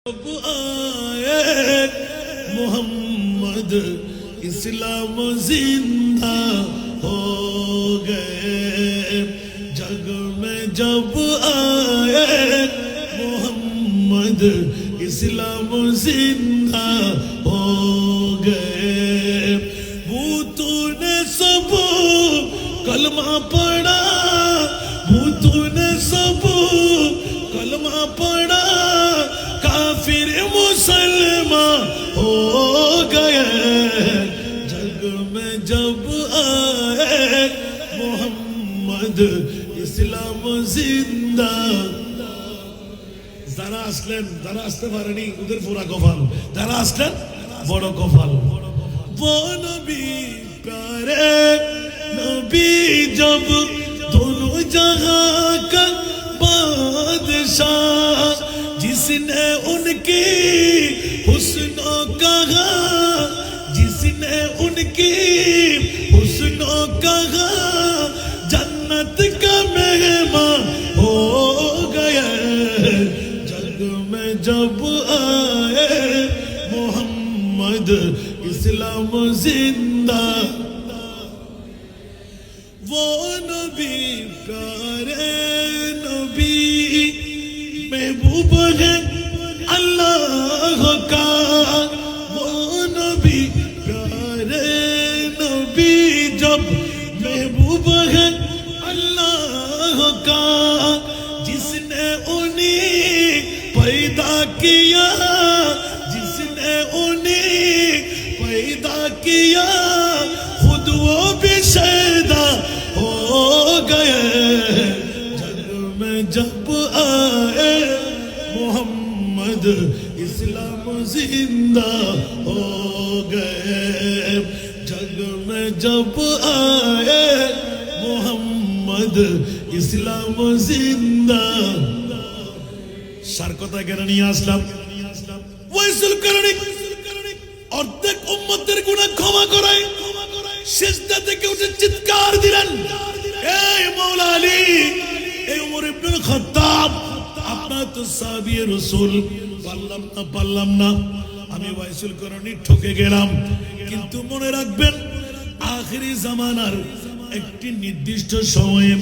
अब आए मोहम्मद इस्लाम जिंदा हो गए। जग में जब आए मोहम्मद इस्लाम जिंदा हो गए। भूतों ने सब कलमा पढ़ा, भूतों ने सब कलमा पढ़ा, काफिर मुसलमान हो गए। जग में जब आए मोहम्मद इस्लाम जिंदा। যারা আসলেন যারা আসতে পারেনি ওদের পুরা কপাল, যারা আসলেন বড় কপাল। वो नबी प्यारे नबी जब दोनों जहां का बादशाह, जिसने उनकी हुस्नो कहा, जिसने उनकी हुस्नो कहा, जन्नत का मेहमान हो गया। जग में जब आए मोहम्मद इस्लाम जिंदा। वो नबी प्यारे नबी महबूब है अल्लाह का। वो नबी प्यारे नबी जब महबूब है अल्लाह का, जिसने उन्हें पैदा किया, जिसने उन्हें पैदा किया, खुद वो भी शैदा हो गए। जग में जब आए मोहम्मद इस्लाम जिंदा हो गए। जग में जब आए मोहम्मद इस्लाम जिंदा। সার কথা কেন নিয়ে আসলাম? ওয়াইসুল কারণী অর্ধেক উম্মতের গুনাহ ক্ষমা করায় সিজদা থেকে উঠে চিৎকার দিলেন, এই মাওলা আলী, এই ওমর ইবনে খাত্তাব, আপনার তো সাহাবী রাসূল, পারলাম না আমি ওয়াইসুল কারণী ঠকে গেলাম। কিন্তু মনে রাখবেন আখিরি জামানার একটি নির্দিষ্ট সময়ে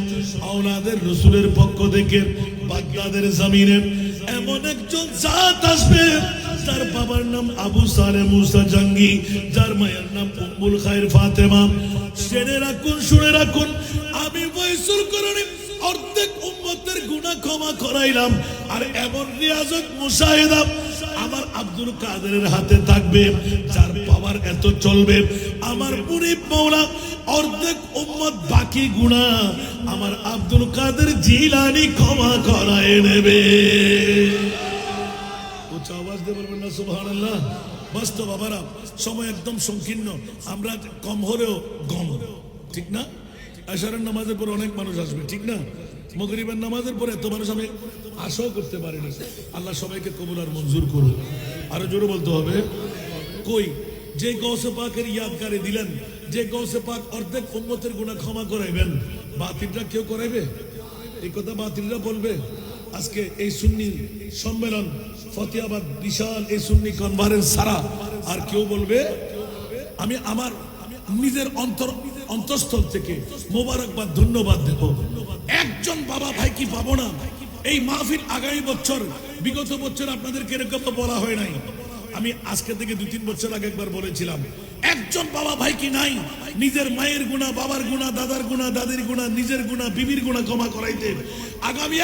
আওলাদের রাসূলের পক্ষ থেকে বাগদাদের জমিনে এমন একজন জাত আসবে, যার বাবার নাম আবু সালেহ মুসা জঙ্গি, যার মায়ের নাম উম্মুল খায়র ফাতেমা। শুনে রাখুন আমি ওয়াইসুল কারণী অর্ধেক উম্মতের গুনাহ ক্ষমা করাইলাম। আর এমন রিয়াজত মুশাহিদা আমার আব্দুল কাদেরের হাতে থাকবে, যার পাওয়ার এত চলবে। আমার মুরিদ মাওলা অর্ধেক উম্মত বাকি গুনাহ আমার আব্দুল কাদের জিলানী ক্ষমা করায় নেবে। উচ্চ আওয়াজ দিয়ে বলবেন না সুবহানাল্লাহ। বাস্তব বাবারা, সময় একদম সংকীর্ণ, আমরা কম হলেও গম, ঠিক না? আশারের নামাজের পর অনেক মানুষ আসবে, ঠিক না? মাগরিবের নামাজের পরে এত মানুষ আমি আশাও করতে পারি না। আল্লাহ সবাইকে কবুল আর মঞ্জুর করুন। আরো জোরে বলতে হবে, কই যে গৌসে পাকের ইয়াদগারে দিলেন, যে গৌসে পাক অর্ধেক উম্মতের গুনাহ ক্ষমা করাইবেন, বাতিলরা কেউ করাইবে? এই কথা বাতিলরা বলবে? আজকে এই সুন্নি সম্মেলন ফতেহাবাদ বিশাল এই সুন্নি কনফারেন্স ছাড়া আর কেউ বলবে? আমি আমার নিজের অন্তঃস্থল থেকে মোবারকবাদ ধন্যবাদ দেব। একজন বাবা ভাই কি পাবো না? এই মাহফিল আগামী বছর, বিগত বছর আপনাদেরকে এরকম বলা হয় নাই। আমি আজকে থেকে 2-3 বছর আগে একবার বলেছিলাম, একজন বাবা ভাই কি নাই নিজের মায়ের গুনাহ, বাবার গুনাহ, দাদার গুনাহ, দাদির গুনাহ, নিজের গুনাহ, বিবির গুনাহ ক্ষমা করাইতে? আগামী